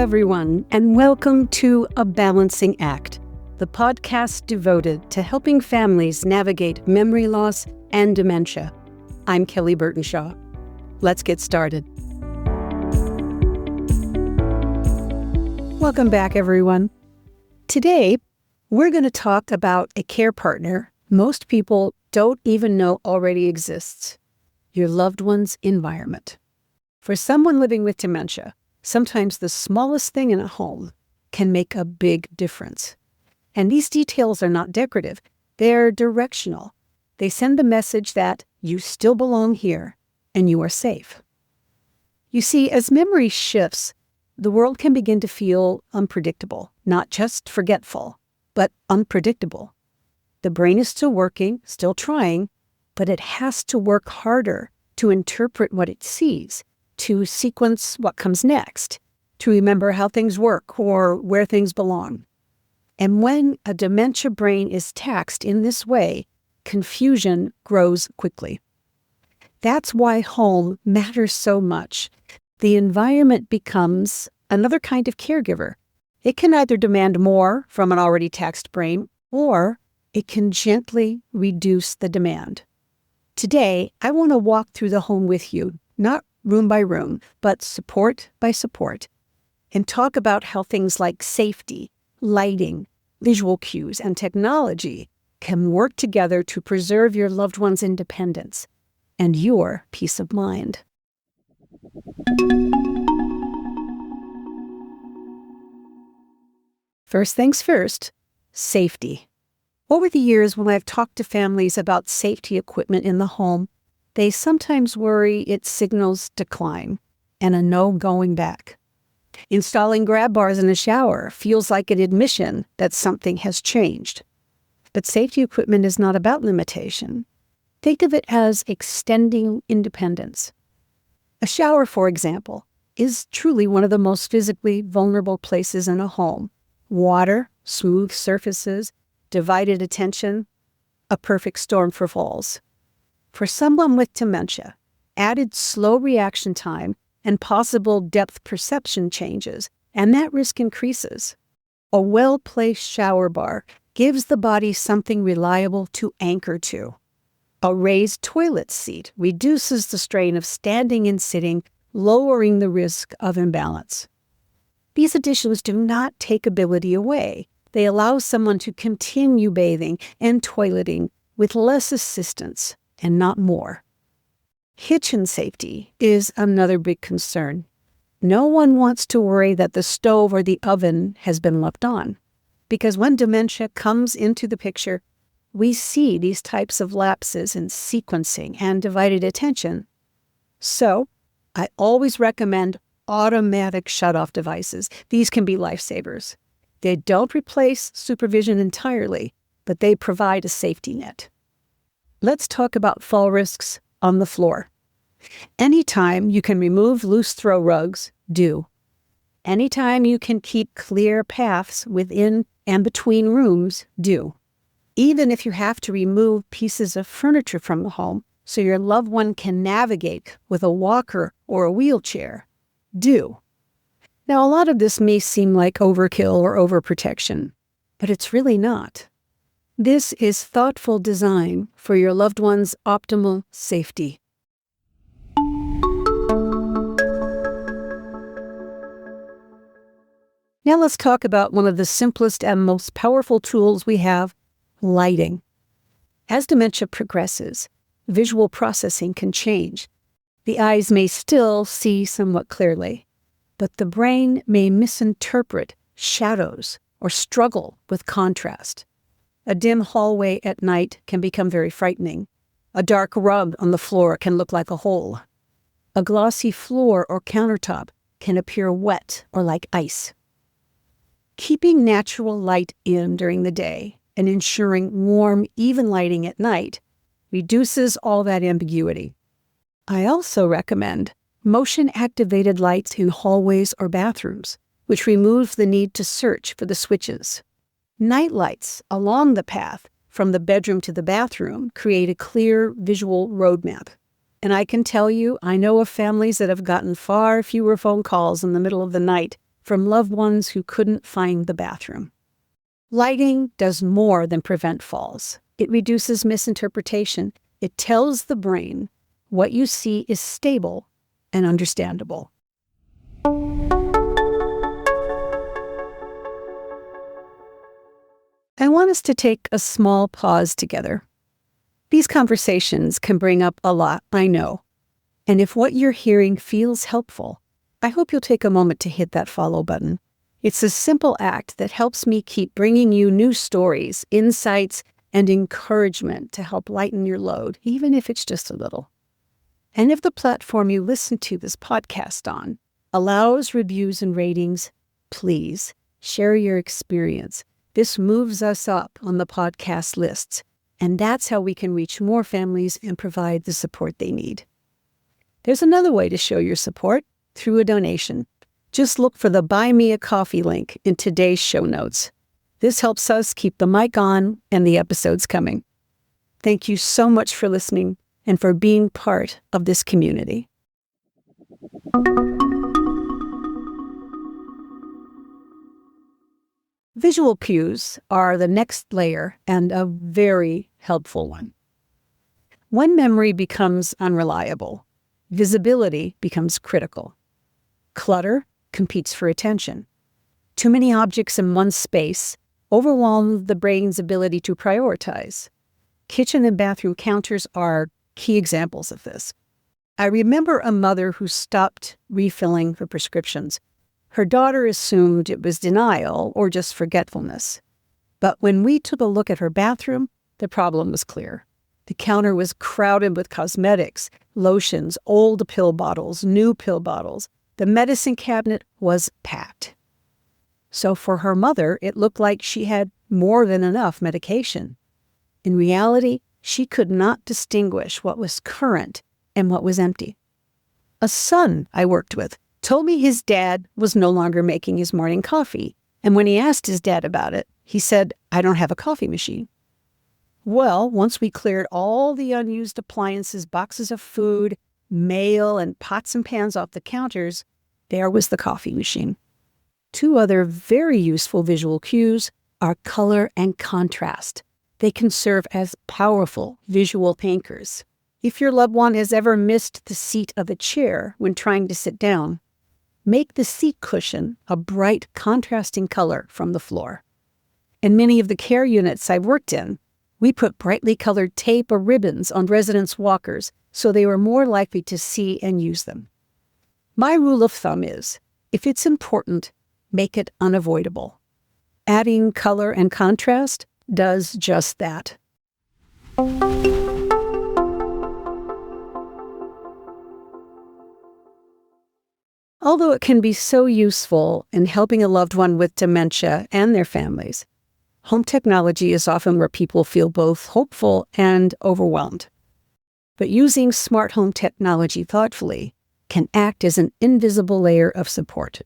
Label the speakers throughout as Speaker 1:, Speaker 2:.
Speaker 1: everyone, and welcome to A Balancing Act, the podcast devoted to helping families navigate memory loss and dementia. I'm Kelly Burtonshaw. Let's get started. Welcome back, everyone. Today, we're going to talk about a care partner most people don't even know already exists: your loved one's environment. For someone living with dementia, sometimes the smallest thing in a home can make a big difference. And these details are not decorative, they're directional. They send the message that you still belong here and you are safe. You see, as memory shifts, the world can begin to feel unpredictable, not just forgetful, but unpredictable. The brain is still working, still trying, but it has to work harder to interpret what it sees, to sequence what comes next, to remember how things work or where things belong. And when a dementia brain is taxed in this way, confusion grows quickly. That's why home matters so much. The environment becomes another kind of caregiver. It can either demand more from an already taxed brain, or it can gently reduce the demand. Today, I want to walk through the home with you, not room by room, but support by support, and talk about how things like safety, lighting, visual cues, and technology can work together to preserve your loved one's independence and your peace of mind. First things first, safety. Over the years, when I've talked to families about safety equipment in the home, they sometimes worry it signals decline and a no going back. Installing grab bars in a shower feels like an admission that something has changed. But safety equipment is not about limitation. Think of it as extending independence. A shower, for example, is truly one of the most physically vulnerable places in a home. Water, smooth surfaces, divided attention, a perfect storm for falls. For someone with dementia, added slow reaction time and possible depth perception changes, and that risk increases. A well-placed shower bar gives the body something reliable to anchor to. A raised toilet seat reduces the strain of standing and sitting, lowering the risk of imbalance. These additions do not take ability away. They allow someone to continue bathing and toileting with less assistance and not more. Kitchen safety is another big concern. No one wants to worry that the stove or the oven has been left on, because when dementia comes into the picture, we see these types of lapses in sequencing and divided attention. So, I always recommend automatic shut-off devices. These can be lifesavers. They don't replace supervision entirely, but they provide a safety net. Let's talk about fall risks on the floor. Anytime you can remove loose throw rugs, do. Anytime you can keep clear paths within and between rooms, do. Even if you have to remove pieces of furniture from the home so your loved one can navigate with a walker or a wheelchair, do. Now, a lot of this may seem like overkill or overprotection, but it's really not. This is thoughtful design for your loved one's optimal safety. Now let's talk about one of the simplest and most powerful tools we have, lighting. As dementia progresses, visual processing can change. The eyes may still see somewhat clearly, but the brain may misinterpret shadows or struggle with contrast. A dim hallway at night can become very frightening. A dark rug on the floor can look like a hole. A glossy floor or countertop can appear wet or like ice. Keeping natural light in during the day and ensuring warm, even lighting at night reduces all that ambiguity. I also recommend motion-activated lights in hallways or bathrooms, which removes the need to search for the switches. Night lights along the path from the bedroom to the bathroom create a clear visual roadmap. And I can tell you, I know of families that have gotten far fewer phone calls in the middle of the night from loved ones who couldn't find the bathroom. Lighting does more than prevent falls. It reduces misinterpretation. It tells the brain what you see is stable and understandable. I want us to take a small pause together. These conversations can bring up a lot, I know. And if what you're hearing feels helpful, I hope you'll take a moment to hit that follow button. It's a simple act that helps me keep bringing you new stories, insights, and encouragement to help lighten your load, even if it's just a little. And if the platform you listen to this podcast on allows reviews and ratings, please share your experience. This moves us up on the podcast lists, and that's how we can reach more families and provide the support they need. There's another way to show your support, through a donation. Just look for the Buy Me a Coffee link in today's show notes. This helps us keep the mic on and the episodes coming. Thank you so much for listening and for being part of this community. Visual cues are the next layer and a very helpful one. When memory becomes unreliable, visibility becomes critical. Clutter competes for attention. Too many objects in one space overwhelm the brain's ability to prioritize. Kitchen and bathroom counters are key examples of this. I remember a mother who stopped refilling her prescriptions. Her daughter assumed it was denial or just forgetfulness. But when we took a look at her bathroom, the problem was clear. The counter was crowded with cosmetics, lotions, old pill bottles, new pill bottles. The medicine cabinet was packed. So for her mother, it looked like she had more than enough medication. In reality, she could not distinguish what was current and what was empty. A son I worked with told me his dad was no longer making his morning coffee, and when he asked his dad about it, he said, "I don't have a coffee machine." Well, once we cleared all the unused appliances, boxes of food, mail, and pots and pans off the counters, there was the coffee machine. Two other very useful visual cues are color and contrast. They can serve as powerful visual anchors. If your loved one has ever missed the seat of a chair when trying to sit down, make the seat cushion a bright, contrasting color from the floor. In many of the care units I've worked in, we put brightly colored tape or ribbons on residents' walkers so they were more likely to see and use them. My rule of thumb is, if it's important, make it unavoidable. Adding color and contrast does just that. Although it can be so useful in helping a loved one with dementia and their families, home technology is often where people feel both hopeful and overwhelmed. But using smart home technology thoughtfully can act as an invisible layer of support.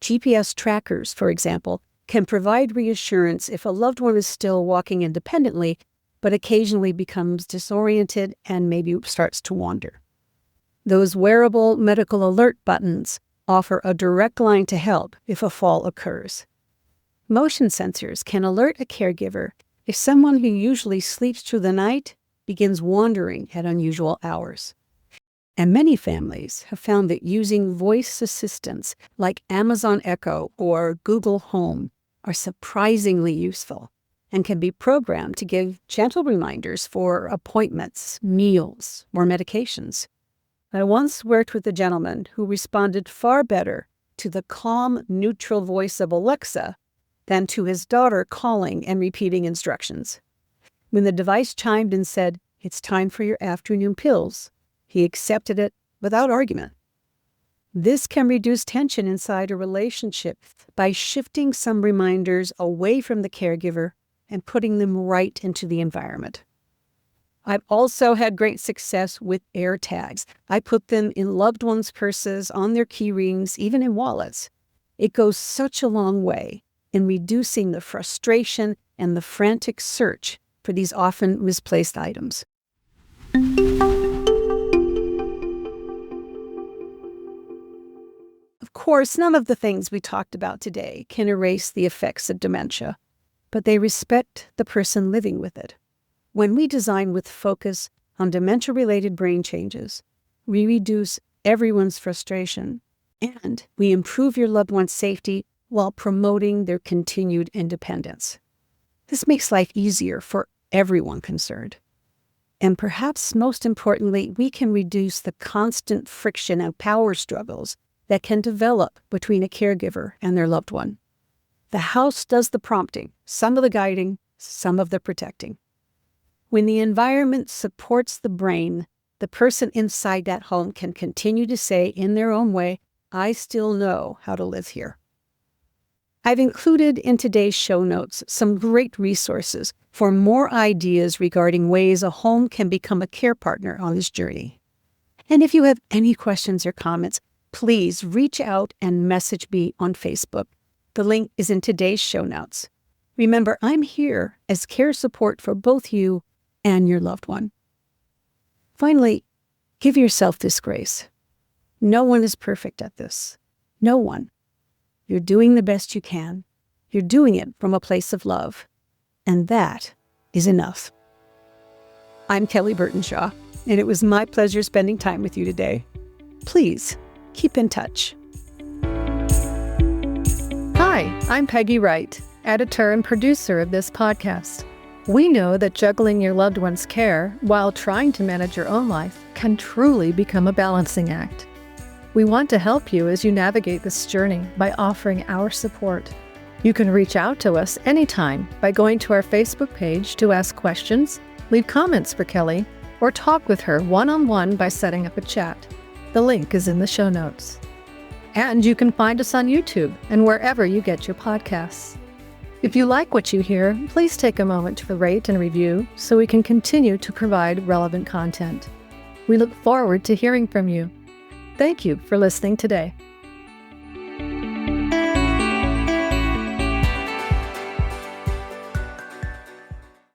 Speaker 1: GPS trackers, for example, can provide reassurance if a loved one is still walking independently, but occasionally becomes disoriented and maybe starts to wander. Those wearable medical alert buttons offer a direct line to help if a fall occurs. Motion sensors can alert a caregiver if someone who usually sleeps through the night begins wandering at unusual hours. And many families have found that using voice assistants like Amazon Echo or Google Home are surprisingly useful and can be programmed to give gentle reminders for appointments, meals, or medications. I once worked with a gentleman who responded far better to the calm, neutral voice of Alexa than to his daughter calling and repeating instructions. When the device chimed and said, "It's time for your afternoon pills," he accepted it without argument. This can reduce tension inside a relationship by shifting some reminders away from the caregiver and putting them right into the environment. I've also had great success with AirTags. I put them in loved ones' purses, on their key rings, even in wallets. It goes such a long way in reducing the frustration and the frantic search for these often misplaced items. Of course, none of the things we talked about today can erase the effects of dementia, but they respect the person living with it. When we design with focus on dementia-related brain changes, we reduce everyone's frustration, and we improve your loved one's safety while promoting their continued independence. This makes life easier for everyone concerned. And perhaps most importantly, we can reduce the constant friction and power struggles that can develop between a caregiver and their loved one. The house does the prompting, some of the guiding, some of the protecting. When the environment supports the brain, the person inside that home can continue to say in their own way, "I still know how to live here." I've included in today's show notes some great resources for more ideas regarding ways a home can become a care partner on this journey. And if you have any questions or comments, please reach out and message me on Facebook. The link is in today's show notes. Remember, I'm here as care support for both you and your loved one. Finally, give yourself this grace. No one is perfect at this. No one. You're doing the best you can. You're doing it from a place of love. And that is enough. I'm Kelly Burtonshaw, and it was my pleasure spending time with you today. Please keep in touch.
Speaker 2: Hi, I'm Peggy Wright, editor and producer of this podcast. We know that juggling your loved one's care while trying to manage your own life can truly become a balancing act. We want to help you as you navigate this journey by offering our support. You can reach out to us anytime by going to our Facebook page to ask questions, leave comments for Kelly, or talk with her one-on-one by setting up a chat. The link is in the show notes. And you can find us on YouTube and wherever you get your podcasts. If you like what you hear, please take a moment to rate and review so we can continue to provide relevant content. We look forward to hearing from you. Thank you for listening today.